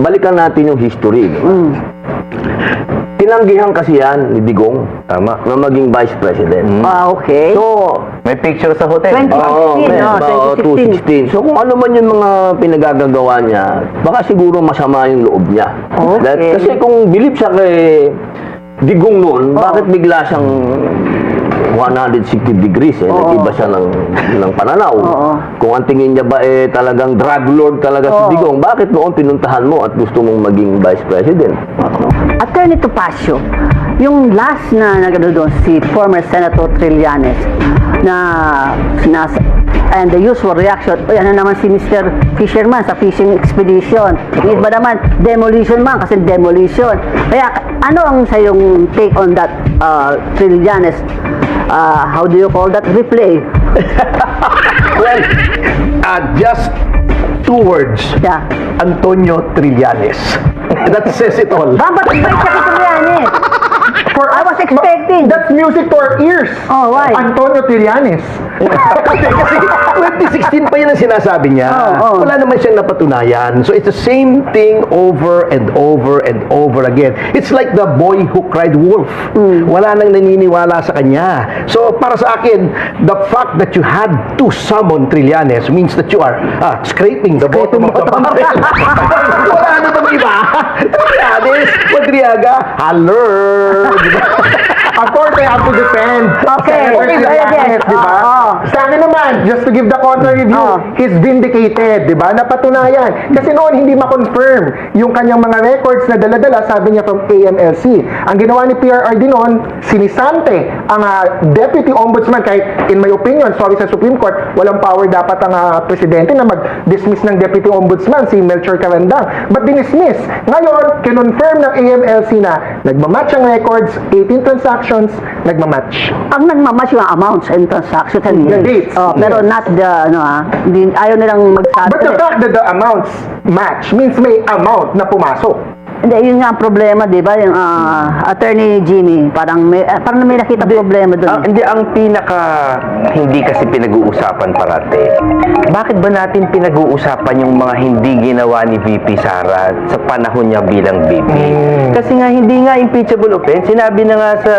balikan natin yung history. Tinanggihan kasi yan ni Digong, tama, na maging Vice President. Okay. So, May picture sa hotel. 2016, 2016. So, kung ano man yung mga pinagagagawa niya, baka siguro masama yung loob niya. Okay. Kasi kung believe siya kay Digong noon, bakit bigla siyang 160 degrees nag-iba siya ng pananaw. Kung ang tingin niya ba talagang drug lord talaga si Digong, bakit noon pinuntahan mo at gusto mong maging Vice President? Attorney Topacio, yung last na nagano doon, si former Senator Trillanes, and the usual reaction, ano naman si Mr. Fisherman sa fishing expedition. Yung iba naman, demolition man, kasi demolition. Kaya, ano ang sa yung take on that Trillanes? How do you call that? Replay. Well, just two words. Yeah. Antonio Trillanes. That says it all. Bakit ba siya si Trillanes? I was expecting. That's music to our ears. Oh, why? Antonio Trillanes. Kasi 2016 pa yan ang sinasabi niya. Wala naman siyang napatunayan. So it's the same thing over and over and over again. It's like the boy who cried wolf. Wala nang naniniwala sa kanya. So para sa akin, the fact that you had to summon Trillanes means that you are scraping the bottom of the barrel. Wala na bang iba? Trillanes, Madriaga, alert! Of course, I have to defend. Okay. Trillanes, di ba? Sa akin naman, just to give the counter review, he's vindicated, di ba? Napatunayan. Kasi noon, hindi ma-confirm yung kanyang mga records na dala-dala, sabi niya from AMLC. Ang ginawa ni PRRD noon, sinisante ang Deputy Ombudsman, kahit in my opinion, sorry sa Supreme Court, walang power dapat ang presidente na mag-dismiss ng Deputy Ombudsman, si Melchor Carandang. But dinismiss. Ngayon, kinonfirm ng AMLC na nagmamatch ang records, 18 transactions, nagmamatch. Ang nagmamatch yung amounts and transactions and The dates. pero not the, ayaw nilang magsabi. But the fact that the amounts match means may amount na pumasok. Hindi, yun nga ang problema, di ba? Yung Attorney Jimmy, parang may nakita problema doon. Hindi, ang hindi kasi pinag-uusapan parati. Bakit ba natin pinag-uusapan yung mga hindi ginawa ni VP Sara sa panahon niya bilang VP? Kasi nga, hindi nga impeachable offense. Sinabi na nga sa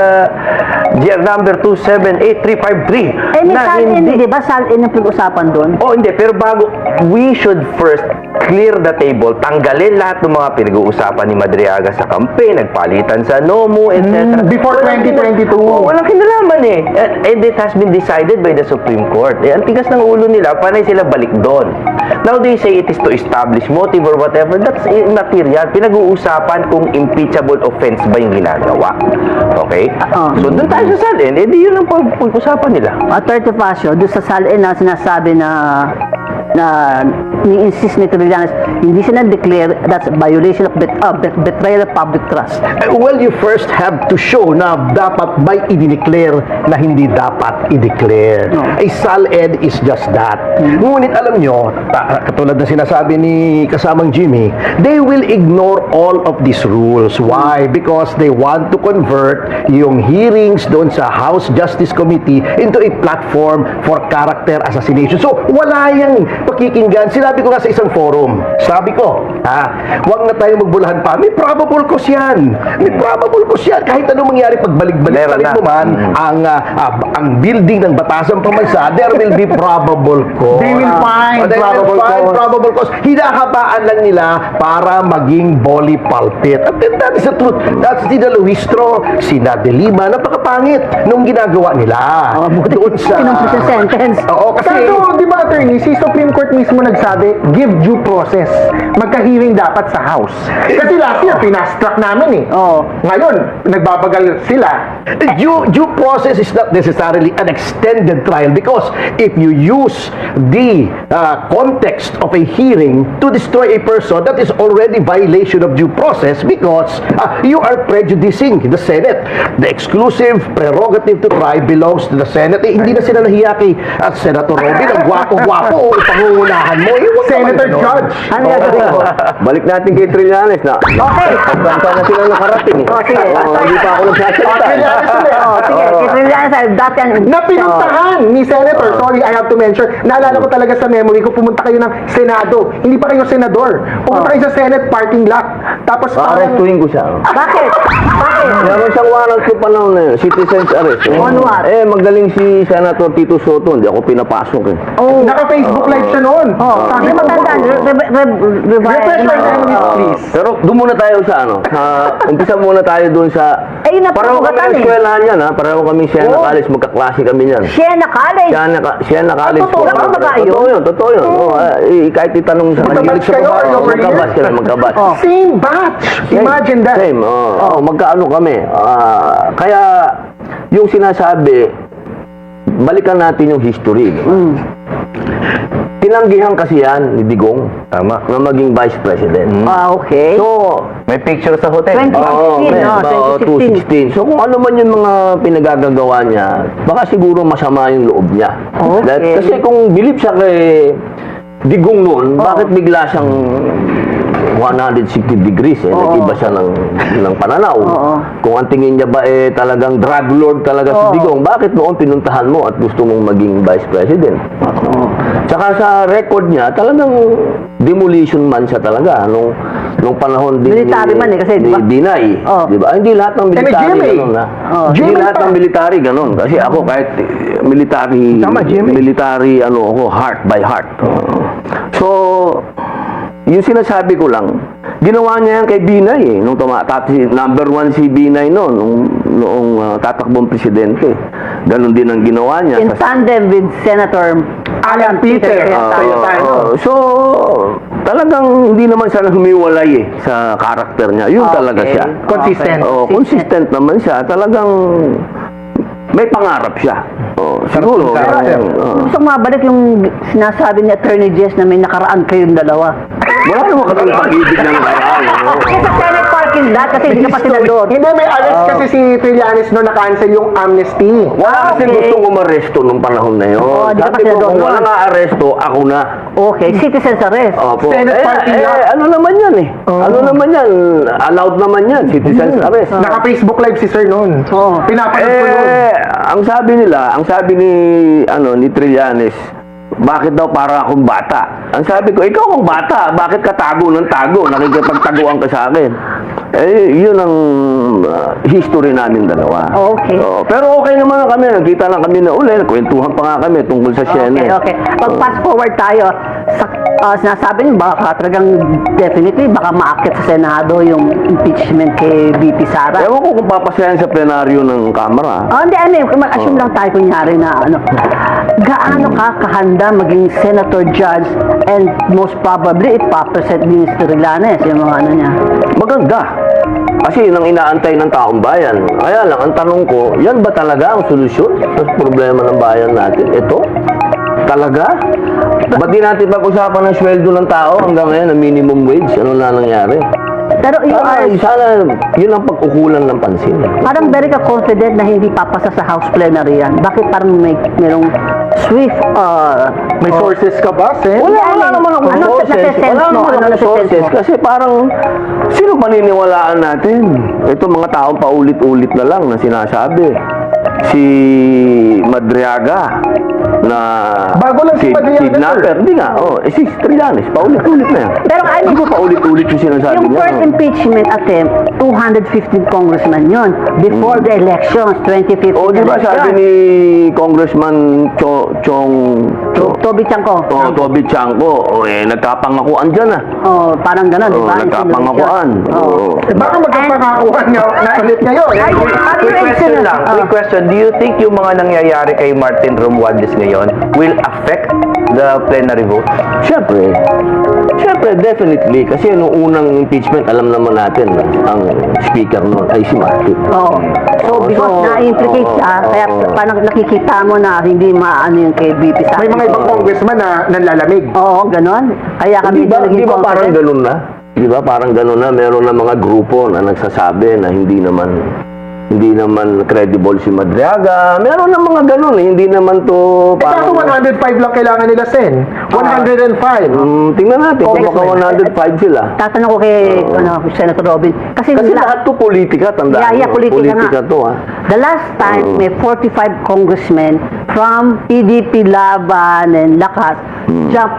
GR number 278-353 May sal-in, di ba? Sal-in yung pinag-usapan doon. Hindi. Pero we should first clear the table. Tanggalin lahat ng mga pinag-uusapan ni Madriaga sa campaign, nagpalitan sa NOMU, etc. Before 2022. Walang kinalaman and it has been decided by the Supreme Court. Ang tigas ng ulo nila, panay sila balik doon. Now they say it is to establish motive or whatever. That's immaterial. Pinag-uusapan kung impeachable offense ba yung ginagawa. Okay? So doon tayo sa salin, di yun ang pag-usapan nila. Attorney Topacio, doon sa sal-in na sinasabi na ni-insist ni Trillanes, hindi siya na-declare that's violation of betrayal of public trust. Well, you first have to show na dapat may i-declare na hindi dapat i-declare. A SAL-ed is just that. Ngunit alam nyo, katulad na sinasabi ni kasamang Jimmy, they will ignore all of these rules. Why? Because they want to convert yung hearings doon sa House Justice Committee into a platform for character assassination. So, wala yung pakikinggan. Sinabi ko nga sa isang forum, sabi ko, huwag na tayo magbulahan pa. May probable cause yan. May probable cause yan. Kahit anong mangyari, pagbalik-balik pa rin mo man, ang building ng Batasan Pamansa, there will be probable cause. They will find probable cause. Hinahabaan lang nila para maging boli pulpit. At that is the truth. That's the Luistro, sina De Lima, napakapangit nung ginagawa nila. Doon sa sentence. Oo, kasi Pero, di ba, attorney, si Supreme Court mismo nagsabi, give due process. Magka-hearing dapat sa House. Kasi last year, pinast-track namin Ngayon, nagbabagal sila. Due process is not necessarily an extended trial because if you use the context of a hearing to destroy a person, that is already violation of due process because you are prejudicing the Senate. The exclusive prerogative to try belongs to the Senate. Hindi na sila nahiya kay Senator Robin. Ang gwapo-gwapo. pangungunahan mo. Eh, huwag Senator naman Judge. Ano gagawin ko? Balik natin kay Trillanes na. Okay. Hanggang saan na sila nakarating eh. Oh, sige. Hindi pa ako nagsasalita. Oh, sige, Kitrillanes, dati ang... Na pinuntahan ni Senator, sorry, I have to mention, naalala ko talaga sa memory ko, pumunta kayo ng Senado. Hindi pa kayo senador. Pumunta kayo sa Senate parking lot. Tapos Arestuhin ko siya. Bakit? Bakit? Meron siyang warrant ko pa noon eh. Citizen's arrest. On what? Eh, magaling si Senator Tito Soto. Hindi ako pinapasok eh. Oh. naka-Facebook live siya noon. Oh, Sabi hindi mo, matandaan. refresh my memory, please. Pero doon muna tayo sa ano. Umpisa muna tayo doon sa... Eh, yun ang pareho kami pagkakatan ng eh. eskwelahan yan ha. Pareho kami Siena Oh. College. Magkaklase kami yan. Siena College. Siena College. totoo lang ba ba yun? Totoo yun. Totoo yun. Kahit itanong sa Magkabatch kayo or over magkabatch years? sila. Magkabatch. Oh. Same batch. Imagine that. Same, magkaano kami. Kaya, yung sinasabi, balikan natin yung history. Di ba? Tinanggihan kasi yan ni Digong Tama. na maging vice president. Okay. So, May picture sa hotel. 20. oo, 2016, may no? about 2016. 2016. So, kung ano man yung mga pinagagagawa niya, baka siguro masama yung loob niya. Okay. Kasi kung believe siya kay Digong noon, bakit bigla siyang 160 degrees eh, nag-iba siya ng pananaw. Oo. Kung ang tingin niya ba talagang drug lord talaga si Oo. Digong, bakit noon pinuntahan mo at gusto mong maging vice president? Tsaka sa record niya, talagang demolition man siya talaga nung panahon din Military man eh, kasi, ni di ba? Binay. Oo. Di ba? Hindi lahat ng military GMA. ganun na. Oo. Hindi GMA lahat pa. ng military ganun. Kasi ako kahit military, Tama, GMA. military ako, heart by heart. So, yung sinasabi ko lang, ginawa niya yan kay Binay eh. Nung number one si Binay noong tatakbong presidente. Ganon din ang ginawa niya. In tandem with Senator Alan Peter. Cayetano. So, talagang hindi naman siya humiwalay eh sa karakter niya. Yun talaga Okay. siya. Consistent. Consistent naman siya. Talagang may pangarap siya. Siguro. Gusto ko mabalik yung sinasabi ni Attorney Jess na may nakaraan kayong dalawa. Wala naman kasi pag-ibig ng kaya. Kasi sa Senate parking lot, kasi hindi ka pa senador. Hindi, may arrest kasi si Trillanes no na-cancel yung amnesty. Wala kasi okay. gustong umaresto nung panahon na yun. Oo, di ka pa Sabi ko, senador kung nun. wala nga aresto, ako na. Okay, citizen's arrest. Opo. Senate parking lot. Ano naman yan eh. Ano naman yan. Allowed naman yan. Citizen's arrest. Naka-Facebook live si Sir noon. Oo. Pinapanood ko yun. Ang sabi ni Trillanes, bakit daw para akong bata? Ang sabi ko, ikaw ang bata, bakit ka tago ng tago? Nakikipagtaguan ka sa akin. Yun ang history namin dalawa. Okay. Pero okay naman kami, nagkita lang kami na uli, nagkwentuhan pa nga kami tungkol sa Siena. Okay. Pag-fast forward tayo, sinasabi niyo baka talagang definitely baka maakit sa Senado yung impeachment kay VP Sara. Ewan ko kung papasayan sa plenaryo ng Kamara. Hindi, mag-assume lang tayo kunyari na gaano ka kahanda maging senator judge and most probably ipapresent din si Trillanes yung mga ano niya. Maganda. Kasi nang inaantay ng taong bayan. Kaya lang, ang tanong ko, yan ba talaga ang solusyon sa problema ng bayan natin? Ito? Talaga? Ba't di natin pag-usapan ng sweldo ng tao hanggang ngayon, ang minimum wage? Ano na nangyari? Pero you are Sana yun ang pag-ukulan ng pansin. parang very ka confident na hindi papasa sa House plenary yan. Bakit parang merong swift May sources ka ba, Sen? Wala naman akong Ano sources. nasa-sense Wala mo? naman Ano akong nasa-sense sources. mo? Kasi parang, sino paniniwalaan natin? Ito mga taong paulit-ulit na lang na sinasabi. Si Madriaga na Bago lang si Madriaga, kidnapper. sir. Hindi nga. Si Trillanes, paulit-ulit na yan. Pero Hindi ko paulit-ulit yung sinasabi yung niya. first impeachment attempt, 215 congressman yun. Before the elections, 2015 O, di ba election. sabi ni Congressman Toby Chanco. Toby Chanco, nagkapangakuan dyan ah. Parang gano'n, di ba? Nagkapangakuan. Oo. Baka magkapakakuhan na ulit ngayon. Quick question lang. Quick question. Do you think yung mga nangyayari kay Martin Romualdez ngayon will affect the plenary vote? Siyempre, definitely. Kasi nung unang impeachment, alam naman natin na ang speaker noon ay si Martin. Oo. So, because na-implicate siya, kaya parang nakikita mo na hindi maano yung kay BP sa May mga ibang congressman na nanlalamig. Oo, gano'n. Kaya kami Di ba parang confident. ganun na? Di ba parang ganun na? Meron na mga grupo na nagsasabi na hindi naman hindi naman credible si Madriaga. Meron ng mga ganun eh. Hindi naman to Eh, kaso 105 lang kailangan nila, Sen. 105. Tingnan natin kung baka 105 sila. Tatanong ko kay Senator Robin. Kasi Lahat to politika, tandaan Yeah, mo. politika nga. to ha. The last time, may 45 congressmen from PDP, Laban, and Lakas jump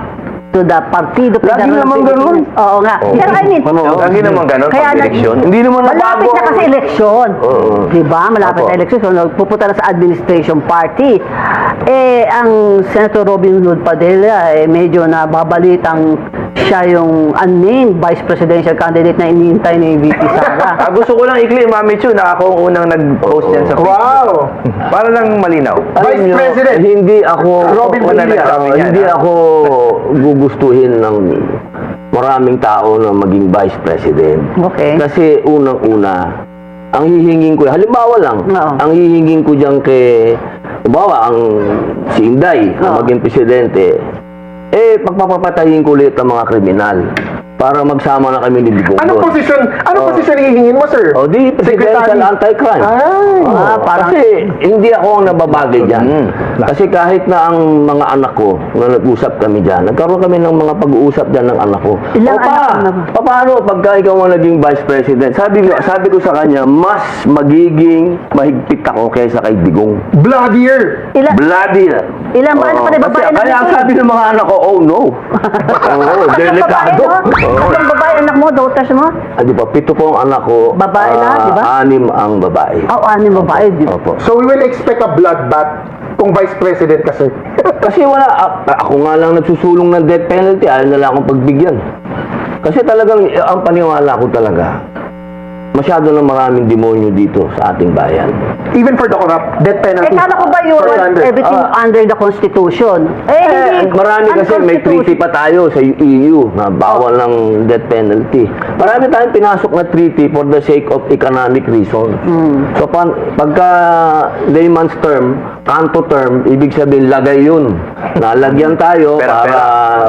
to the Partido Lagi Federal naman ng ganun. Pilipinas. Oo nga. Pero I mean, Lagi naman ganun Kaya pag eleksyon. Hindi naman malapit nabago na kasi ang- eleksyon. Oo. Diba? Malapit Opo. na eleksyon. So, pupunta na sa administration party. Eh, ang Senator Robin Hood Padilla, medyo nababalitang siya yung unnamed vice presidential candidate na iniintay ni VP Sara. Gusto ko lang i-claim, Mami Chu, na ako ang unang nag-post yan sa Facebook. Wow! Para lang malinaw. Vice Alam nyo, President. Hindi ako Robin Una Padilla. nagsabi niyan, hindi ako gugustuhin ng maraming tao na maging vice president. Okay. Kasi unang-una, ang hihingin ko, halimbawa lang, Oo. ang hihingin ko diyan kay, halimbawa, ang si Inday, na Oo. maging presidente, pagpapatayin ko ulit ang mga kriminal para magsama na kami ni Digong. Anong posisyon hihingin mo, sir? O di, presidential Secretary? anti-crime. Ay. Parang- Kasi hindi ako ang nababagay dyan. Kasi kahit na ang mga anak ko, na nag-usap kami dyan, nagkaroon kami ng mga pag-uusap dyan ng anak ko. Ilang Opa, anak mo paano pagka ikaw ang naging vice president? Sabi ko sa kanya, mas magiging mahigpit ako kaysa kay Digong. Bloodier. Bloody. Ilan ba? Ano pa na babae na Kaya ang nito? sabi ng mga anak ko, oh no. Oo, delikado. Ang babae, anak mo, daughters mo? Di ba, 7 po ang anak ko. Babae lahat, di ba? 6 ang babae. Ano babae? Di ba? Opo. So we will expect a bloodbath kung vice president ka, sir. Kasi wala, ako nga lang nagsusulong ng death penalty, ayaw na lang akong pagbigyan. Kasi talagang, ang paniwala ko talaga, masyado na maraming demonyo dito sa ating bayan. Even for the corrupt, death penalty. Kala ko ba you want Surrender. everything under the Constitution? Hindi. Marami kasi may treaty pa tayo sa EU na bawal ng death penalty. Marami tayong pinasok na treaty for the sake of economic reasons. So pagka layman's term, kanto term, ibig sabihin lagay yun. Nalagyan tayo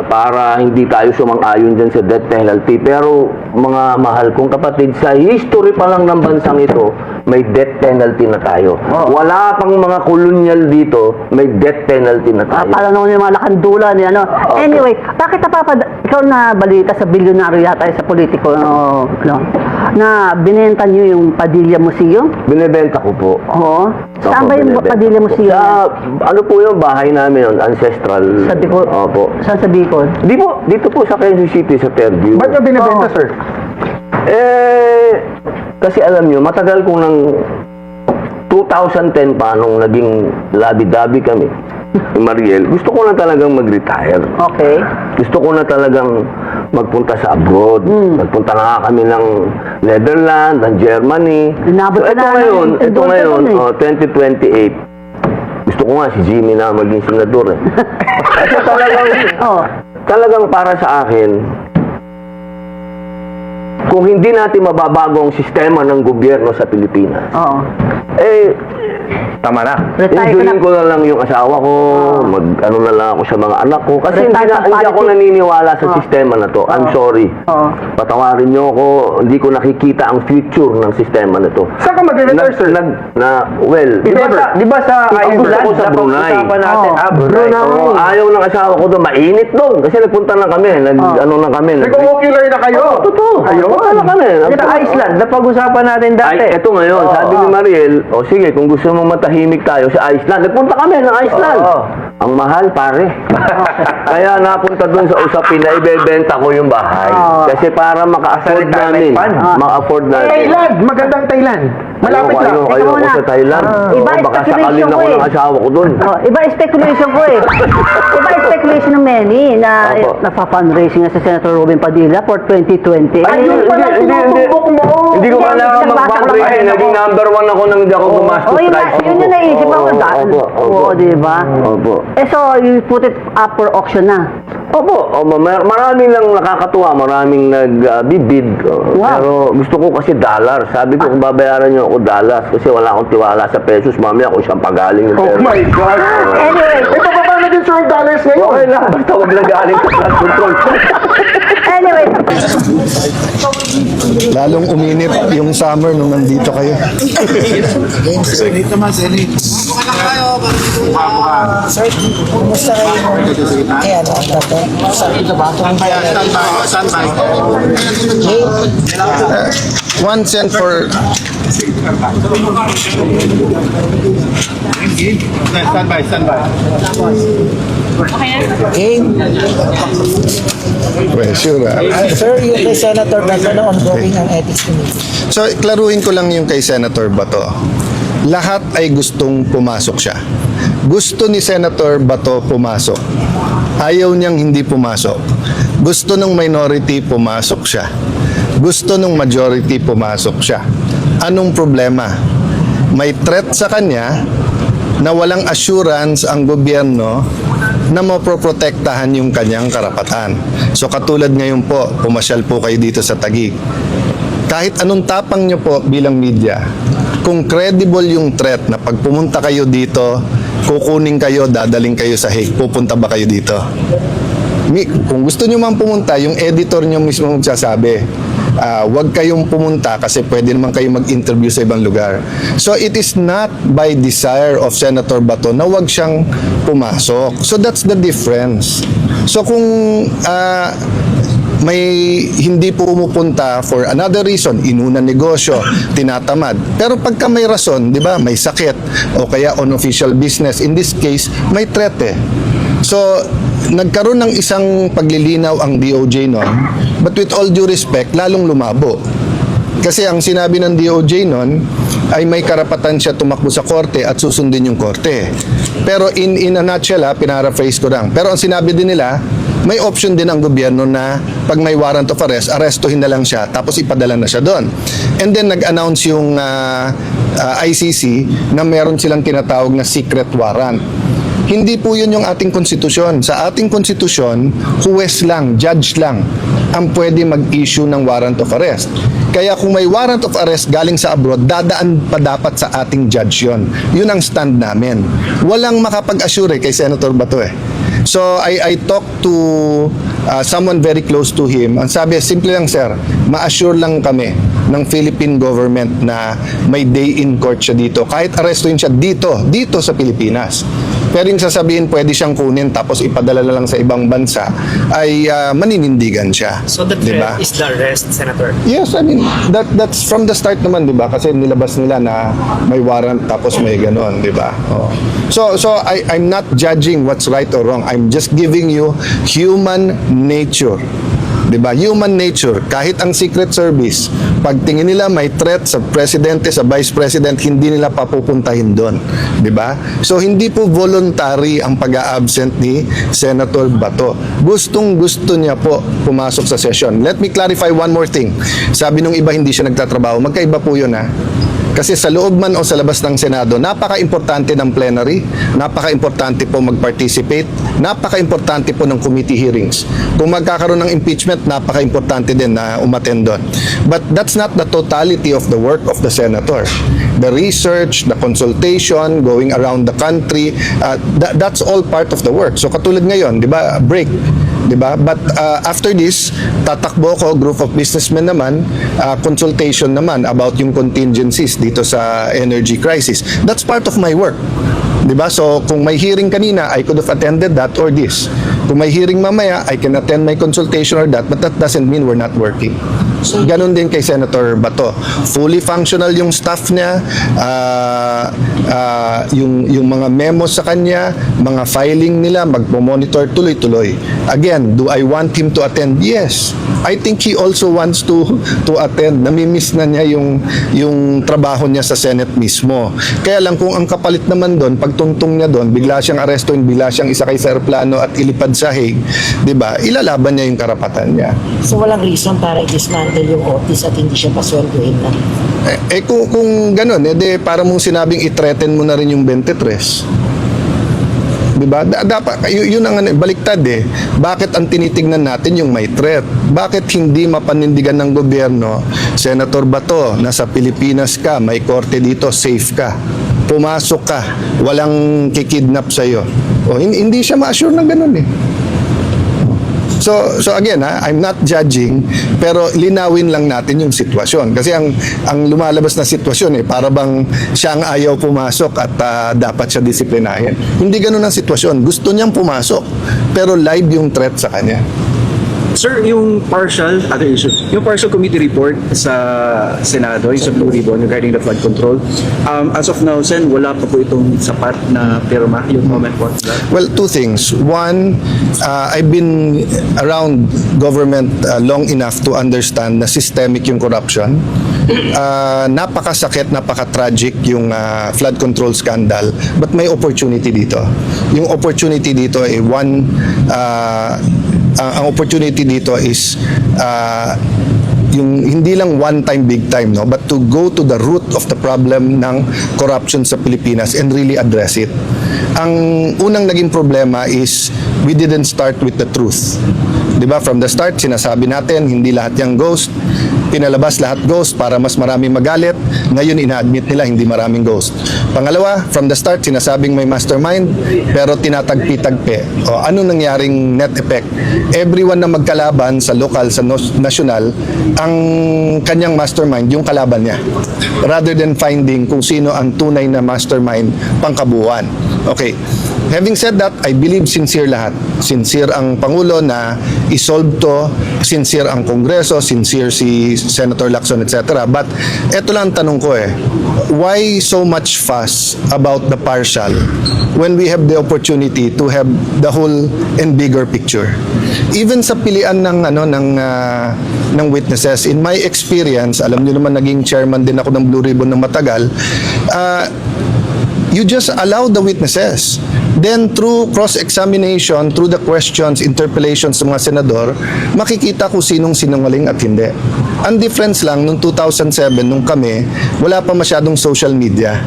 para hindi tayo sumang-ayon dyan sa death penalty. Pero mga mahal kong kapatid, sa history pa lang ng bansang ito, may death penalty na tayo. Wala pang mga kolonyal dito, may death penalty na tayo. Parang naman yung mga lakandula ni ano. Anyway, bakit ikaw na balita sa bilyonaryo yata sa politiko, na binenta niyo yung Padilla Museum? Binebenta ko po. Oo. Saan Opo, ba yung binibenta Padilla ko. Museum? Ano po yung bahay namin yun? Ancestral. Sa Bicol? Opo. Saan sa Bicol? Di po, dito po sa Quezon City, sa Fairview. Ba't nyo binibenta, Oo. sir? Kasi alam nyo, matagal kong nang 2010 pa, nung naging labi-dabi kami, ni Mariel, gusto ko na talagang mag-retire. Okay. Gusto ko na talagang magpunta sa abroad. Magpunta na nga kami ng Netherlands, ng Germany. Inabot ka ito na ngayon, ng- ito doon ka ngayon, dun eh. 2028. Gusto ko nga si Jimmy na maging senador eh. Kasi talagang para sa akin, kung hindi natin mababago ang sistema ng gobyerno sa Pilipinas, Oo. Tama na. Retire ka na. enjoyin ko na lang yung asawa ko, ano na lang ako sa mga anak ko. Kasi hindi, Retire from hindi ako politics. naniniwala sa sistema na to. I'm sorry. Oo. Patawarin niyo ako, hindi ko nakikita ang future ng sistema na to. Saan ka mag-retire, sir? Well, If ever. Di ba sa Ang gusto Iceland, ko sa Brunei. napag-usapan natin, Brunei. Oo, ayaw ng asawa ko doon, mainit doon. Kasi nagpunta na kami, ano na kami. Nag-ocular na kayo. Totoo. Punta na kami. Sa Iceland, napag-usapan natin dati. Ay, eto ngayon, sabi ni Mariel, o sige, kung gusto mo matahimik tayo sa Iceland, nagpunta kami ng Iceland. Oo. Ang mahal, pare. Kaya napunta dun sa usapin na ibebenta ko yung bahay. Kasi para maka-afford Sa namin. retirement fund. Maka-afford namin. Thailand, magandang Thailand. Malapit lang. Ayoko muna. sa Thailand. Iba Oo, baka speculation sakalin ko ako eh. ng asawa ko dun. Iba yung speculation ko eh. Iba yung speculation ng many na Opo. napafundraising na si Senator Robin Padilla for 2020. Ayun pala, tinutumbok mo. Hindi ko Hindi, kailangan nagbasa ko lang. mag-fundraising. Naging number 1 ako nang hindi ako gumastos. Oh, yun na, right? yun yung naisip ako. Opo. Oo, di ba? Opo. So, you put it up for auction na. Opo, maraming lang nakakatuwa, maraming nagbibid. Wow. Pero gusto ko kasi dollar. Sabi ko, kung babayaran niyo ako dollars, kasi wala akong tiwala sa pesos, mamaya kung siyang pagaling yung Oh pera. my God. Anyway, Eh, bababa na din, sir, ang dollars ngayon. Okay lang, basta huwag lang galing sa flood control. anyway, Lalong uminit yung summer nung nandito kayo. One cent for... Well, sure. Sir, yung kay Senator Bato na ongoing ang ethics committee. So, klaruhin ko lang yung kay Senator Bato. Lahat ay gustong pumasok siya. Gusto ni Senator Bato pumasok. Ayaw niyang hindi pumasok. Gusto ng minority pumasok siya. Gusto ng majority pumasok siya. Anong problema? May threat sa kanya na walang assurance ang gobyerno na mapoprotektahan yung kanyang karapatan. So katulad ngayon po, pumasyal po kayo dito sa Taguig. Kahit anong tapang nyo po bilang media, kung credible yung threat na pag pumunta kayo dito, kukunin kayo, dadaling kayo sa Hague, pupunta ba kayo dito? Kung gusto nyo man pumunta, yung editor nyo mismo magsasabi, wag kayong pumunta kasi pwede naman kayo mag-interview sa ibang lugar. So it is not by desire of Senator Bato na wag siyang pumasok. So that's the difference. So kung may hindi pumupunta for another reason, inuna negosyo, tinatamad. Pero pagka may rason, di ba, may sakit o kaya unofficial business, in this case, may threat eh. So, nagkaroon ng isang paglilinaw ang DOJ noon, but with all due respect, lalong lumabo. Kasi ang sinabi ng DOJ noon ay may karapatan siya tumakbo sa korte at susundin yung korte. Pero in a nutshell, pinaraphrase ko lang. Pero ang sinabi din nila, may option din ang gobyerno na pag may warrant of arrest, arestuhin na lang siya tapos ipadala na siya doon. And then nag-announce yung ICC na meron silang tinatawag na secret warrant. Hindi po yun yung ating konstitusyon. Sa ating konstitusyon, huwes lang, judge lang ang pwede mag-issue ng warrant of arrest. Kaya kung may warrant of arrest galing sa abroad, dadaan pa dapat sa ating judge yun. Yun ang stand namin. Walang makapag-assure kay Senator Bato eh. So I talked to someone very close to him. Ang sabi, simple lang sir, ma-assure lang kami ng Philippine government na may day in court siya dito. Kahit arrestuin siya dito sa Pilipinas. Pero yung sasabihin pwede siyang kunin tapos ipadala na lang sa ibang bansa ay maninindigan siya. So the threat is the arrest, Senator? Yes, I mean, that's from the start naman, di ba? Kasi nilabas nila na may warrant tapos may ganon, di ba? Oh. So I'm not judging what's right or wrong. I'm just giving you human nature. Diba? Human nature. Kahit ang Secret Service, pag tingin nila may threat sa presidente, sa vice president, hindi nila papupuntahin doon. Diba? So, hindi po voluntary ang pag-a-absent ni Senator Bato. Gustong-gusto niya po pumasok sa session. Let me clarify one more thing. Sabi nung iba hindi siya nagtatrabaho. Magkaiba po yun ha. Kasi sa loob man o sa labas ng Senado, napaka-importante ng plenary, napaka-importante po mag-participate, napaka-importante po ng committee hearings. Kung magkakaroon ng impeachment, napaka-importante din na umattend doon. But that's not the totality of the work of the senator. The research, the consultation, going around the country, that's all part of the work. So katulad ngayon, di ba, break. Diba? But after this, tatakbo ko, group of businessmen naman, consultation naman about yung contingencies dito sa energy crisis. That's part of my work. Diba? So, kung may hearing kanina, I could have attended that or this. Kung may hearing mamaya, I can attend my consultation or that, but that doesn't mean we're not working. Ganon din kay Senator Bato. Fully functional yung staff niya, yung mga memos sa kanya, mga filing nila, magpo-monitor tuloy-tuloy. Again, do I want him to attend? Yes. I think he also wants to attend. Namimiss na niya yung trabaho niya sa Senate mismo. Kaya lang kung ang kapalit naman doon, pagtuntong niya doon, bigla siyang arestuin, bigla siyang isakay sa aeroplano at ilipad sa Hague, 'di ba? Ilalaban niya yung karapatan niya. So walang reason para i-dismantle yung office at hindi siya pasweldohin na. Kung gano'n, para mong sinabing i-threaten mo na rin yung 23. Diba? Dapat, yun ang baliktad eh. Bakit ang tinitignan natin yung may threat? Bakit hindi mapanindigan ng gobyerno, Senator Bato, nasa Pilipinas ka, may korte dito, safe ka. Pumasok ka, walang kikidnap sa'yo. O, hindi siya ma-assure ng ganun eh. So again, I'm not judging, pero linawin lang natin yung sitwasyon. Kasi ang lumalabas na sitwasyon para bang siya ang ayaw pumasok at dapat siya disiplinahin. Hindi ganun ang sitwasyon. Gusto niyang pumasok, pero live yung threat sa kanya. Sir, yung partial, other issue, yung partial committee report sa Senado, yung sa Blue Ribbon regarding the flood control, as of now, Sen, wala pa po itong sapat na pirma, yung comment po. Well, two things. One, I've been around government long enough to understand na systemic yung corruption. Napakasakit, napaka-tragic yung flood control scandal, but may opportunity dito. Yung opportunity dito ay ang opportunity dito is yung hindi lang one time big time, no, but to go to the root of the problem ng corruption sa Pilipinas and really address it. Ang unang naging problema is we didn't start with the truth. 'Di ba? From the start sinasabi natin hindi lahat yung ghost, pinalabas lahat ghost para mas maraming magalit. Ngayon ina-admit nila hindi maraming ghost. Pangalawa, from the start sinasabing may mastermind pero tinatagpi-tagpi. O ano nangyaring net effect? Everyone na magkalaban sa local, sa national, ang kanyang mastermind, yung kalaban niya. Rather than finding kung sino ang tunay na mastermind pangkabuuan. Okay. Having said that, I believe sincere lahat. Sincere ang Pangulo na isolve to, sincere ang Kongreso, sincere si Senator Lacson, etc. But eto lang ang tanong ko why so much fuss about the partial when we have the opportunity to have the whole and bigger picture? Even sa pilian ng witnesses, in my experience, alam niyo naman naging chairman din ako ng Blue Ribbon ng matagal, you just allow the witnesses. Then through cross-examination, through the questions, interpellations ng mga senador, makikita kung sinong sinungaling at hindi. Ang difference lang, noong 2007, nung kami, wala pa masyadong social media.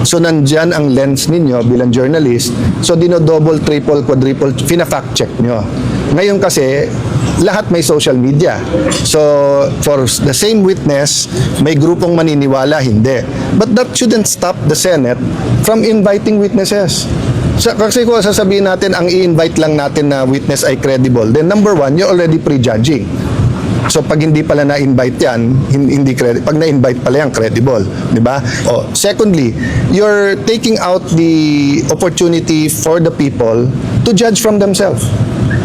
So nandyan ang lens ninyo bilang journalist. So dino-double, triple, quadruple, fina-fact check nyo. Ngayon kasi, lahat may social media. So, for the same witness, may grupong maniniwala, hindi. But that shouldn't stop the Senate from inviting witnesses. Kasi kung sasabihin natin, ang i-invite lang natin na witness ay credible, then number one, you're already prejudging. So pag hindi pala na-invite yan, hindi credible. Pag na-invite pala yan, credible. Di ba? Secondly, you're taking out the opportunity for the people to judge from themselves.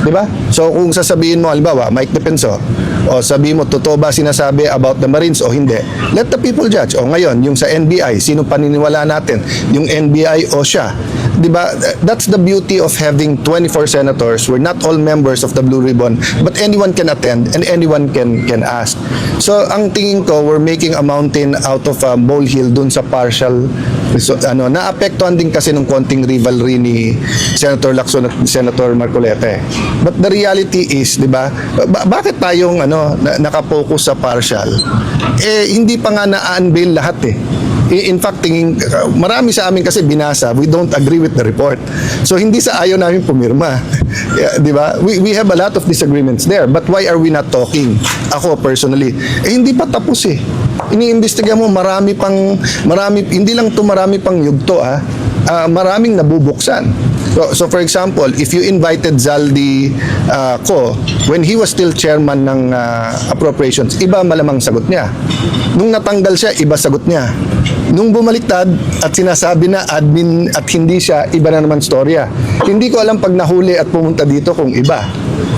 Di ba? So kung sasabihin mo, halimbawa, Mike Defensor, o sabihin mo, totoo ba sinasabi about the Marines o hindi? Let the people judge. O ngayon, yung sa NBI, sino paniniwala natin? Yung NBI o siya? Di ba? That's the beauty of having 24 senators. We're not all members of the Blue Ribbon, but anyone can attend and anyone can ask. So ang tingin ko, we're making a mountain out of a molehill dun sa partial. So, naapektuhan din kasi ng konting rivalry ni Senator Lacson at Senator Marcoleta. But the reality is, di ba, bakit tayong nakapokus sa partial? Hindi pa nga na-unveil lahat In fact, marami sa amin kasi binasa, we don't agree with the report. So hindi sa ayaw namin pumirma. Di ba? We have a lot of disagreements there. But why are we not talking? Ako personally, hindi pa tapos iniimbestiga mo marami, hindi lang to marami pang yugto maraming nabubuksan. So for example, if you invited Zaldi Ko when he was still chairman ng appropriations, iba malamang sagot niya. Nung natanggal siya, iba sagot niya. Nung bumaliktad at sinasabi na admin at hindi siya, iba na naman storya. Hindi ko alam pag nahuli at pumunta dito kung iba.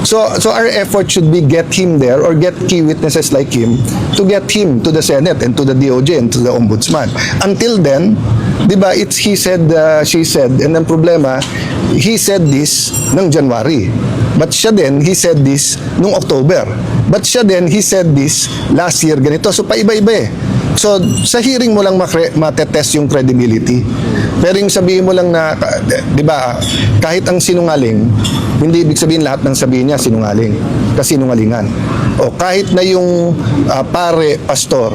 So our effort should be get him there or get key witnesses like him to get him to the Senate and to the DOJ and to the Ombudsman. Until then, di ba, it's he said, she said, and ang problema, he said this ng January. But siya din, he said this nung October. But siya din, he said this last year, ganito. So paiba-iba So sa hearing mo lang matetest yung credibility. Pero yung sabihin mo lang na, di ba, kahit ang sinungaling, hindi ibig sabihin lahat ng sabihin niya sinungaling. Kasinungalingan. O kahit na yung pare, pastor,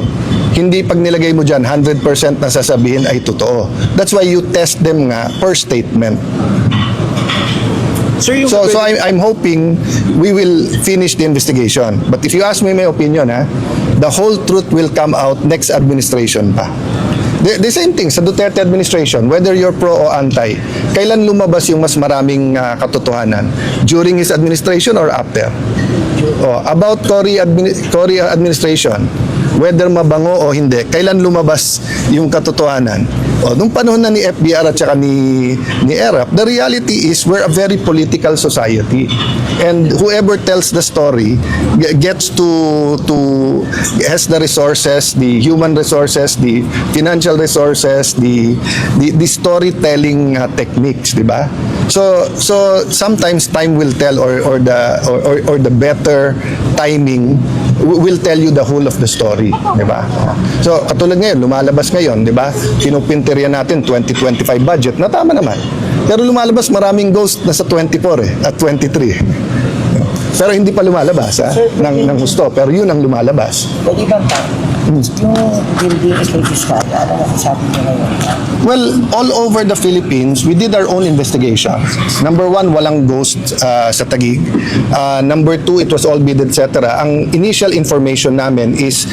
hindi pag nilagay mo dyan, 100% na sasabihin ay totoo. That's why you test them nga per statement. Sir, So I'm hoping we will finish the investigation. But if you ask me my opinion, the whole truth will come out next administration pa. The same thing sa Duterte administration, whether you're pro o anti, kailan lumabas yung mas maraming katotohanan? During his administration or after? About Cory administration, whether mabango o hindi, kailan lumabas yung katotohanan? Nung panahon na ni FBR at saka ni ERAP, the reality is we're a very political society. And whoever tells the story gets has the resources, the human resources, the financial resources, the storytelling techniques, di ba? So sometimes time will tell or the better timing will tell you the whole of the story, di ba? So katulad ngayon, lumalabas ngayon, di ba? Pinupinterya natin 2025 budget, na tama naman. Pero lumalabas maraming ghost na sa 24 at 23. Pero hindi pa lumalabas ng gusto, pero yun ang lumalabas. Pwede bang yung building is like fiscal, ano masasabi niyo ngayon? Well, all over the Philippines, we did our own investigation. Number one, walang ghost sa Taguig. Number two, it was all bid, etc. Ang initial information namin is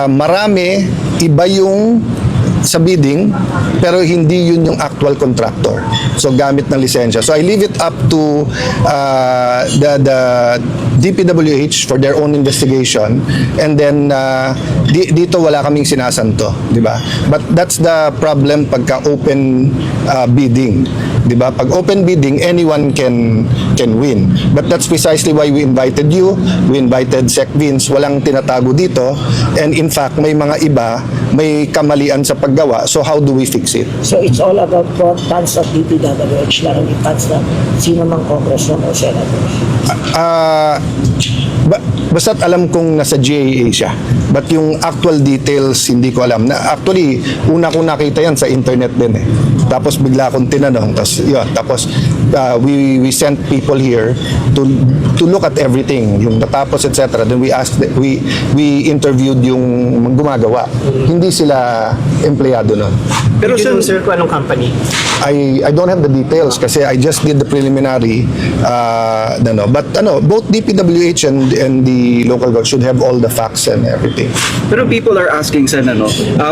marami, iba yung sa bidding, pero hindi yun yung actual contractor. So, gamit ng lisensya. So, I leave it up to the DPWH for their own investigation. And then, dito wala kaming sinasanto. Di ba? But that's the problem pagka open bidding. Di ba? Pag open bidding, anyone can win. But that's precisely why we invited you. We invited Sec Vince. Walang tinatago dito. And in fact, may mga iba, may kamalian sa paggawa. So how do we fix it? So it's all about funds of DPWH lang, hindi funds na sino mang congressman o senator. Basta't alam kong nasa GAA siya. But yung actual details, hindi ko alam. Actually, una kong nakita yan sa internet din eh. Tapos bigla akong tinanong. Tapos we sent people here to look at everything. Yung natapos, etc. Then we asked, we interviewed yung gumagawa. Hindi sila empleyado nun. Pero Sir, kung anong company? I don't have the details kasi I just did the preliminary but both DPWH and the local government should have all the facts and everything. Pero people are asking sa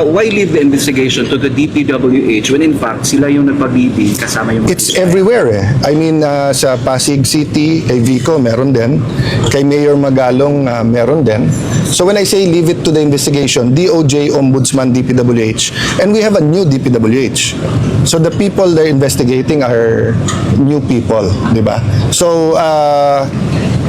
why leave the investigation to the DPWH when in fact sila yung nagpabibig kasama yung It's everywhere eh. I mean sa Pasig City, kay Vico meron din, kay Mayor Magalong meron din. So when I say leave it to the investigation, DOJ, Ombudsman, DPWH, and we have a new DPWH. So the people they're investigating are new people, di ba? So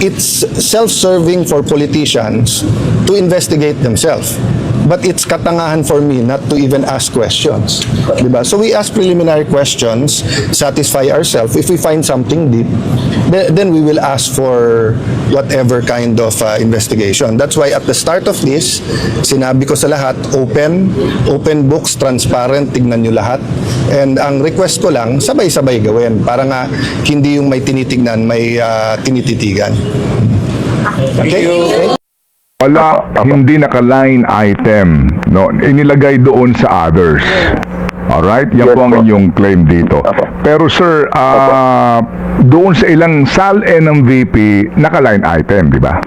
it's self-serving for politicians to investigate themselves. But it's katangahan for me not to even ask questions. Diba? So we ask preliminary questions, satisfy ourselves. If we find something deep, then we will ask for whatever kind of investigation. That's why at the start of this, sinabi ko sa lahat, open books, transparent, tignan nyo lahat. And ang request ko lang, sabay-sabay gawin. Para nga hindi yung may tinitignan, may tinititigan. Okay? Wala, hindi naka-line item, no? Inilagay doon sa others. Alright? Yan po ang inyong claim dito. Pero sir, doon sa ilang SALE ng VP, naka-line item, di ba?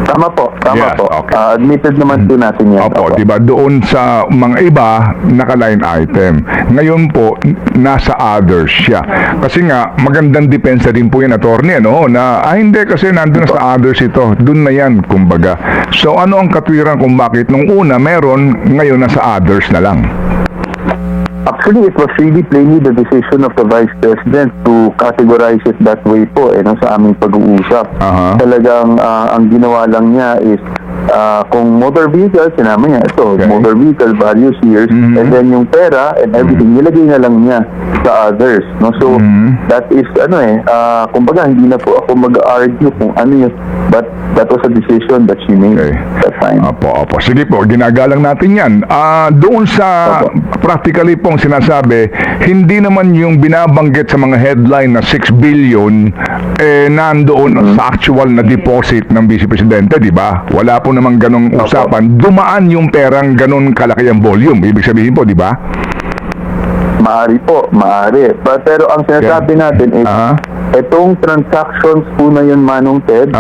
Tama po. Yes, okay. Admitted naman po natin yan. Opo, di ba? Doon sa mga iba, naka-line item. Ngayon po, nasa others siya. Kasi nga, magandang depensa din po yan, attorney, ano? Na, hindi kasi nandun na sa others ito. Doon na yan, kumbaga. So, ano ang katwiran kung bakit nung una meron, ngayon nasa others na lang? Actually, it was really plainly the decision of the Vice President to categorize it that way po sa aming pag-uusap. Talagang ang ginawa lang niya is kung motor vehicle, sinama niya ito, motor vehicle, various years, and then yung pera and everything, nilagay na lang niya sa others. No? So, that is, kumbaga, hindi na po ako mag-argue kung ano yun, but that was a decision that she made that time. Opo. Sige po, ginagalang natin yan. Doon sa practically pong sinasabi, hindi naman yung binabanggit sa mga headline na 6 billion nandoon sa actual na deposit ng Vice Presidente, di ba? Wala po namang ganong usapan. Dumaan yung perang ganon kalaki ang volume. Ibig sabihin po, di ba? Maari po, maari. Pero ang sinasabi natin is Itong transactions po na yun, Manong Ted,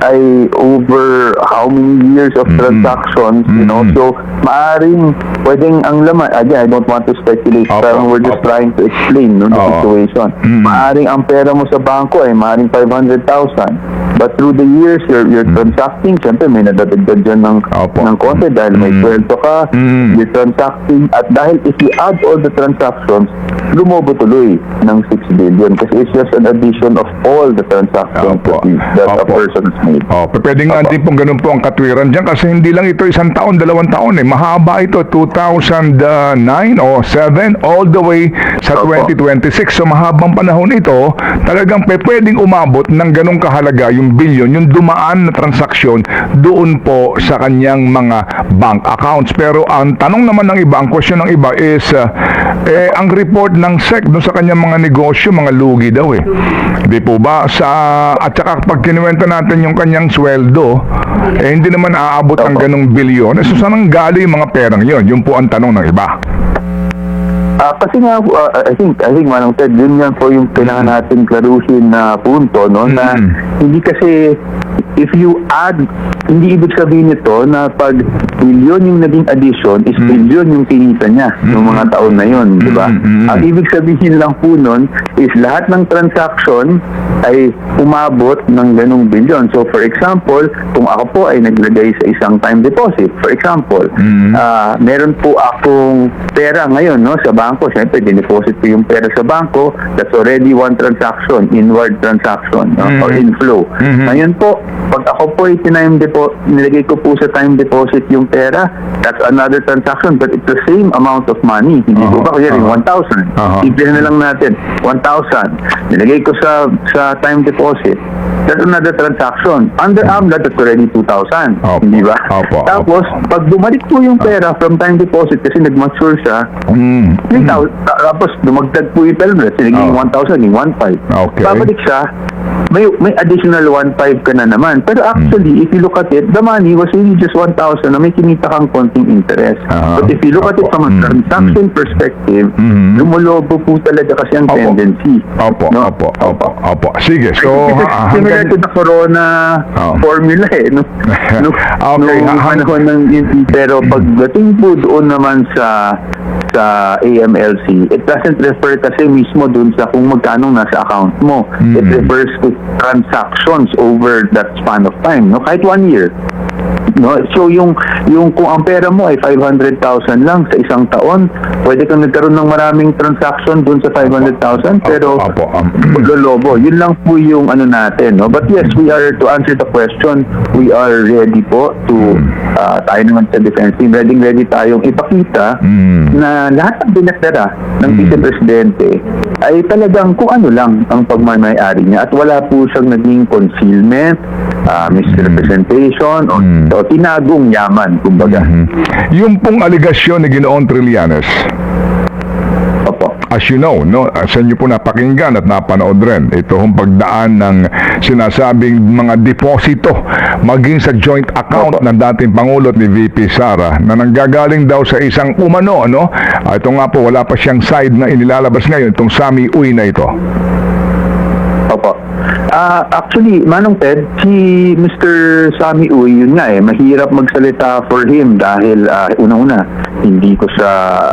ay over how many years of transactions, you know, so maaring pwedeng ang laman, again, I don't want to speculate, pero we're just trying to explain no, the situation. Maaring ang pera mo sa bangko ay maaring 500,000, but through the years, you're transacting, siyempre may nadadagdag dyan ng konti dahil may sweldo ka, you're transacting, at dahil if you add all the transactions, lumobo tuloy ng 6 billion kasi it's just an addition of all the transactions that a person has made. Pwede nga din pong ganun po ang katwiran dyan kasi hindi lang ito 1 taon, 2 taon eh. Mahaba ito, 2009 o 7 all the way sa 2026. So mahabang panahon ito, talagang pwedeng umabot ng ganung kahalaga yung billion, yung dumaan na transaksyon doon po sa kanyang mga bank accounts. Pero ang tanong naman ng iba, ang question ng iba is ang report ng SEC doon sa kanyang mga negosyo, mga lugi daw eh. Di po ba? At saka pag kinuwenta natin yung kanyang sweldo, hindi naman aabot ng ganong bilyon. So saan ang galing yung mga perang yon? Yun po ang tanong ng iba. Kasi nga, I think Manong Ted, yun yan po yung kailangan natin klaruhin na punto, no? Na hindi kasi, if you add, hindi ibig sabihin nito na pag billion yung naging addition, is billion yung kinita niya ng mga taon na yun, di ba? Ang ibig sabihin lang po nun is lahat ng transaction ay umabot ng ganong billion. So for example, kung ako po ay naglagay sa isang time deposit, for example, meron po akong pera ngayon, no, sa bangko, siyempre dineposit ko yung pera sa bangko, that's already one transaction, inward transaction, or inflow. Ngayon po, pag ako po ay nilagay ko po sa time deposit yung pera, that's another transaction, but it's the same amount of money. Hindi po ba kaya 1,000? Simple na lang natin, 1,000. Nilagay ko sa time deposit, that's another transaction. Under AMLA, that's already 2,000. Hindi ba? Tapos, pag bumalik po yung pera from time deposit kasi nag-mature siya, tapos dumagdag po yung pera, naging 1,000, naging 1,500. Babalik siya, may additional 1,500 ka na naman. Pero actually, if you look at it, the money was really just 1,000 na may kinita kang konting interest. But if you look at it from a transaction perspective, lumulobo po talaga kasi ang tendency. Sige, so similar to the Corona formula eh. Panahon ng pero pagdating po doon naman sa AMLC, it doesn't refer kasi mismo dun sa kung magkano nasa account mo. It refers to transactions over that span of time, no? Kahit 1 year. No, so yung kung ang pera mo ay 500,000 lang sa isang taon, pwede kang nagkaroon ng maraming transaction dun sa 500,000 pero maglolobo. Yun lang po yung ano natin, no? But yes, we are, to answer the question, we are ready po to tayo naman sa defense team, ready tayong ipakita na lahat ng binasara ng vice-presidente ay talagang kung ano lang ang pagmamayari niya at wala po siyang naging concealment, misrepresentation o tinagong yaman, kumbaga. Yung pong aligasyon ni Ginoong Trillanes, as you know, no, sa inyo po napakinggan at napanood rin ito hong pagdaan ng sinasabing mga deposito maging sa joint account ng dating Pangulo at ni VP Sara na nanggagaling daw sa isang umano, no? Ito nga po, wala pa siyang side na inilalabas ngayon, itong Sami Uy na ito. Actually, Manong Ted, si Mr. Sami Uy, yun nga mahirap magsalita for him dahil unang-una,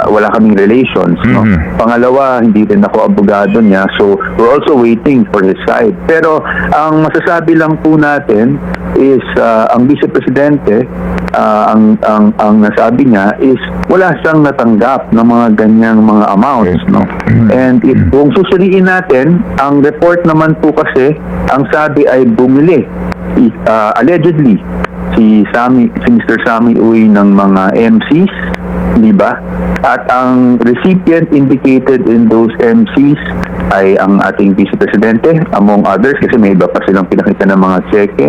wala kaming relations, no? Pangalawa, hindi rin ako abogado niya, so we're also waiting for his side. Pero ang masasabi lang po natin is ang vice-presidente, ang nasabi niya is wala siyang natanggap ng mga ganyang mga amounts, no? And kung susuriin natin, ang report naman po kasi, ang sabi ay bumili allegedly si Mr. Sami Uy ng mga MCs, di ba? At ang recipient indicated in those MCs ay ang ating vice-presidente, among others, kasi may iba pa silang pinakita ng mga cheque.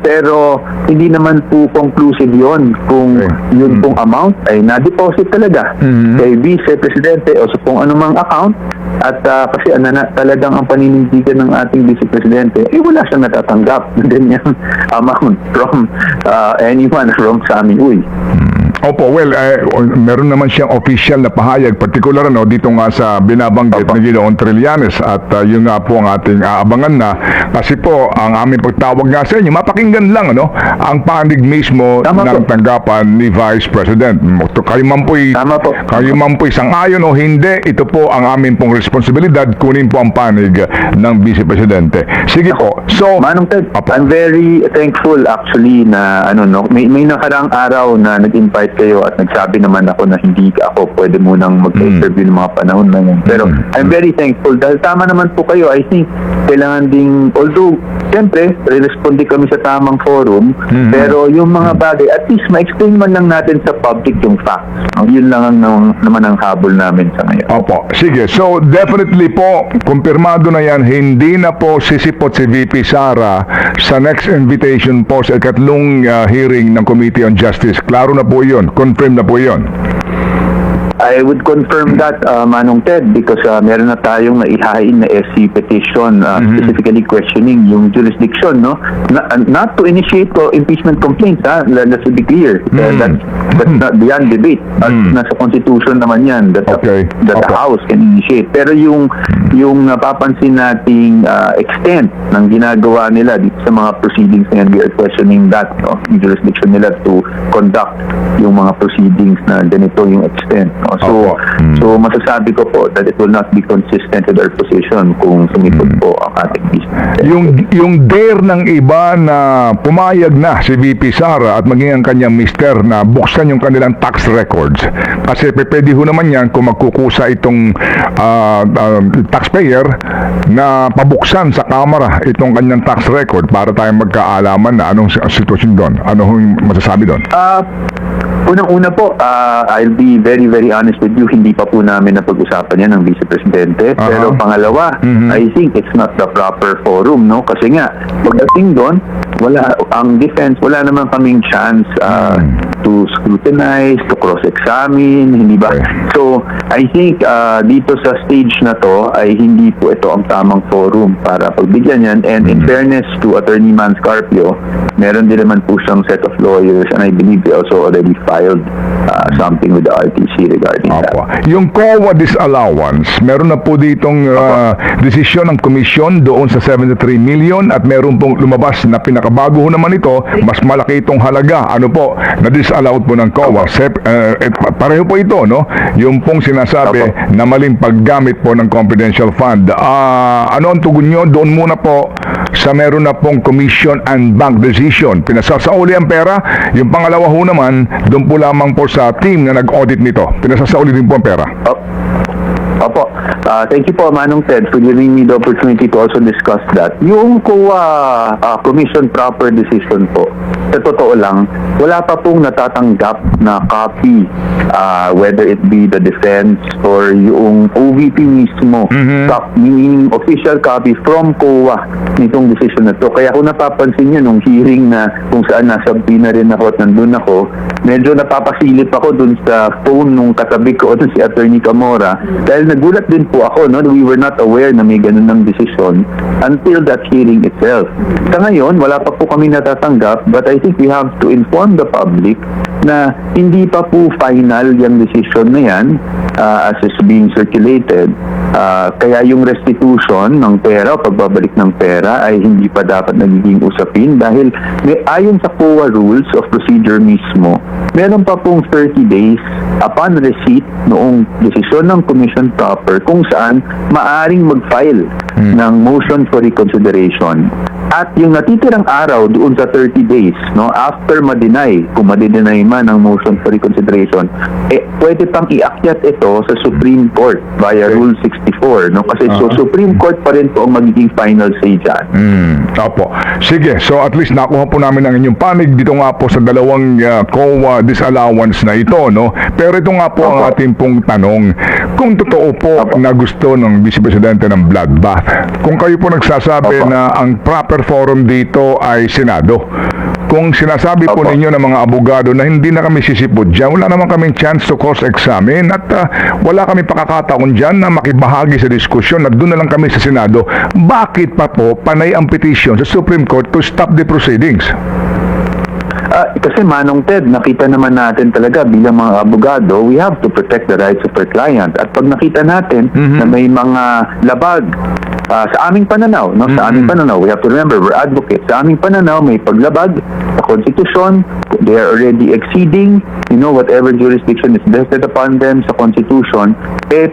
Pero hindi naman po conclusive yon kung yun pong amount ay na-deposit talaga kay vice-presidente o sa kung anumang account. At kasi talagang ang paninindigan ng ating vice-presidente, wala siyang natatanggap ng ganyang amount from anyone from Sami Uy. Opo, well, meron naman siyang official na pahayag, particular dito nga sa binabanggit ni Ginoong Trillanes at yun nga po ang ating aabangan na kasi po ang aming pagtawag nga sa inyo, mapakinggan lang ang panig mismo Tama ng po. tanggapan ni Vice President. Kayo man po'y sang-ayon o hindi, ito po ang aming pong responsibilidad, kunin po ang panig ng Vice Presidente. Sige po, so Manong Ted, Apo. I'm very thankful actually na may nakaraang araw na nag-invite kayo at nagsabi naman ako na hindi ako pwede munang mag-interview ng mga panahon na yun. Pero I'm very thankful dahil tama naman po kayo. I think kailangan ding, although siyempre, re-respondi kami sa tamang forum, pero yung mga bagay, at least ma-explain man lang natin sa public yung facts. Yun lang naman ang habol namin sa ngayon. Opo, sige. So, definitely po, kumpirmado na yan, hindi na po sisipot si VP Sara sa next invitation po sa ikatlong hearing ng Committee on Justice. Klaro na po yun. Confirm na po yun. I would confirm that, Manong Ted, because meron na tayong naihain na SC petition specifically questioning yung jurisdiction, no? Not to initiate impeachment complaints, let's be clear. That's not beyond debate. Nasa Constitution naman yan that Okay. the House can initiate. Pero yung napapansin nating extent ng ginagawa nila dito sa mga proceedings na yan, we are questioning that, no? Yung jurisdiction nila to conduct yung mga proceedings na ganito yung extent, no? So masasabi ko po that it will not be consistent with our position kung sumipot po ang ating business. Yung dare ng iba na pumayag na si VP Sara at maging ang kanyang mister na buksan yung kanilang tax records. Kasi pwede ho naman yan kung magkukusa itong taxpayer na pabuksan sa kamera itong kanyang tax record para tayong magkaalaman na anong sitwasyon doon. Ano yung masasabi doon? Unang-una po, I'll be very, very honest with you, hindi pa po namin napag-usapan yan ng Vice Presidente. Pero pangalawa, I think it's not the proper forum, no? Kasi nga, pagdating doon, ang defense, wala naman kaming chance to scrutinize, to cross-examine, hindi ba? So, I think dito sa stage na to, ay hindi po ito ang tamang forum para pagbigyan yan. And in fairness to Attorney Man Scarpio, meron din naman po siyang set of lawyers and I believe they also already filed something with the RTC regarding that. Yung COA disallowance, meron na po ditong desisyon ng komisyon doon sa 73 million at meron pong lumabas na pinakabago naman ito, mas malaki itong halaga. Ano po, na disallowed po ng COA. Pareho po ito, no? Yung pong sinasabi na maling paggamit po ng confidential fund. Ano ang tugon nyo? Doon muna po sa meron na pong commission and bank decision. Pinasasauli ang pera. Yung pangalawa ho naman, doon po lamang po sa team na nag-audit nito. Pinasasauli din po ang pera. Opo. Thank you po, Manong Ted, for giving me the opportunity to also discuss that. Yung COA Commission Proper Decision po, sa totoo lang, wala pa pong natatanggap na copy, whether it be the defense or yung OVP mismo, meaning official copy from COA nitong decision na to. Kaya kung napapansin nyo nung hearing na kung saan nasabi na rin ako at nandun ako, medyo napapasilip ako dun sa phone nung katabi ko dun si Attorney Camora dahil nagulat din po ako, no? We were not aware na may ganun ng decision until that hearing itself. Sa ngayon, wala pa po kami natatanggap, but I think we have to inform the public na hindi pa po final yung decision na yan as is being circulated. Kaya yung restitution ng pera o pagbabalik ng pera ay hindi pa dapat nagiging usapin dahil ayon sa COA Rules of Procedure mismo, meron pa pong 30 days upon receipt noong desisyon ng Commission Proper kung saan maaring mag-file ng motion for reconsideration. At yung natitirang araw doon sa 30 days, no, after ma-deny, kung ma-deny man ang motion for reconsideration, pwede pang iakyat ito sa Supreme Court via Rule 64, no? Kasi so Supreme Court pa rin po ang magiging final say dyan. Opo. Sige, so at least nakuha po namin ang inyong panig dito nga po sa dalawang COA disallowance na ito, no? Pero ito nga po ang ating pong tanong, kung totoo po na gusto ng Vice Presidente ng bloodbath, kung kayo po nagsasabi na ang proper forum dito ay Senado, kung sinasabi po ninyo ng mga abogado na hindi na kami sisipot dyan, wala naman kaming chance to cross-examine at wala kami pakakataon dyan na makibahagi sa diskusyon at doon na lang kami sa Senado, bakit pa po panay ang petition sa Supreme Court to stop the proceedings? Kasi Manong Ted, nakita naman natin talaga bilang mga abogado, we have to protect the rights of our client. At pag nakita natin na may mga labag sa aming pananaw, no? Sa aming pananaw, we have to remember, we're advocates. Sa aming pananaw, may paglabag sa konstitusyon, they are already exceeding, whatever jurisdiction is vested upon them sa konstitusyon,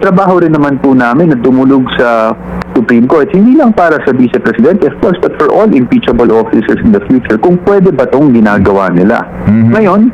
trabaho rin naman po namin na dumulog sa Supreme Court, hindi lang para sa Vice Presidente, of course, but for all impeachable officers in the future, kung pwede ba itong ginagawa nila. Ngayon,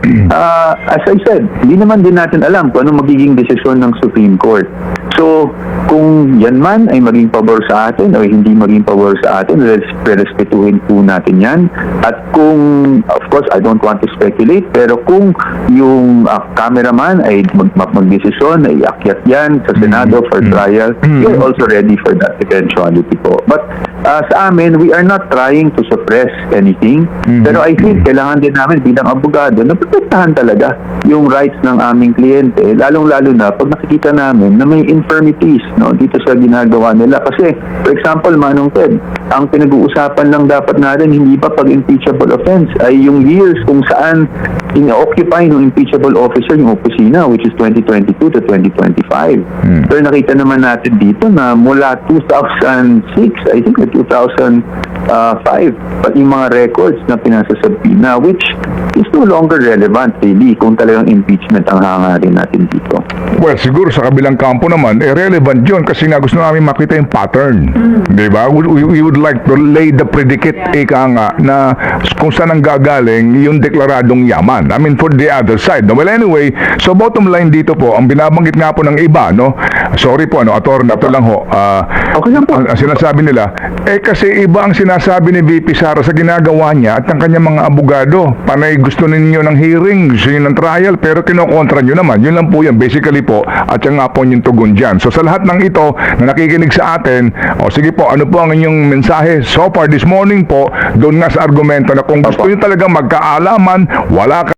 as I said, hindi naman din natin alam kung anong magiging desisyon ng Supreme Court. So, kung yan man ay maging pabor sa atin o hindi maging pabor sa atin, respetuhin po natin yan. At kung, of course, I don't want to speculate, pero kung yung cameraman ay magdesisyon, ay iakyat yan sa Senado for trial, we're also ready for that eventuality po. But sa amin, we are not trying to suppress anything, pero I think kailangan din namin bilang abogado na protektahan talaga yung rights ng aming kliyente, lalong-lalo na pag nakikita namin na may infirmities dito sa ginagawa nila. Kasi, for example, Manong Ted, ang pinag-uusapan lang dapat natin, hindi pa pag impeachable offense, ay yung years kung saan ina-occupy ng impeachable officer yung opisina, which is 2022 to 2025. Pero nakita naman natin dito na mula 2006, I think 2005, pati yung mga records na pinasasabina, which is no longer relevant really kung talagang impeachment ang hangarin natin dito. Well, siguro sa kabilang kampo naman, relevant yun kasi nga gusto namin makita yung pattern. Di ba? We would like to lay the predicate, ika nga, na kung saan ang gagaling yung deklaradong yaman. I mean, for the other side. No? Well, anyway, so bottom line dito po, ang binabanggit nga po ng iba, sorry po, attorney, ito lang ho, Okay lang po. ang sinasabi nila, kasi iba ang sinasabi ni VP Sara sa ginagawa niya at ng kanyang mga abogado. Panay gusto ninyo ng hearing, gusto ninyo ng trial, pero kinokontra nyo naman. Yun lang po yan, basically po, at yung nga po yung tugon dyan. So sa lahat ng ito na nakikinig sa atin, sige po, ano po ang inyong mensahe so far this morning po, doon nga sa argumento na kung gusto nyo talagang magkaalaman, wala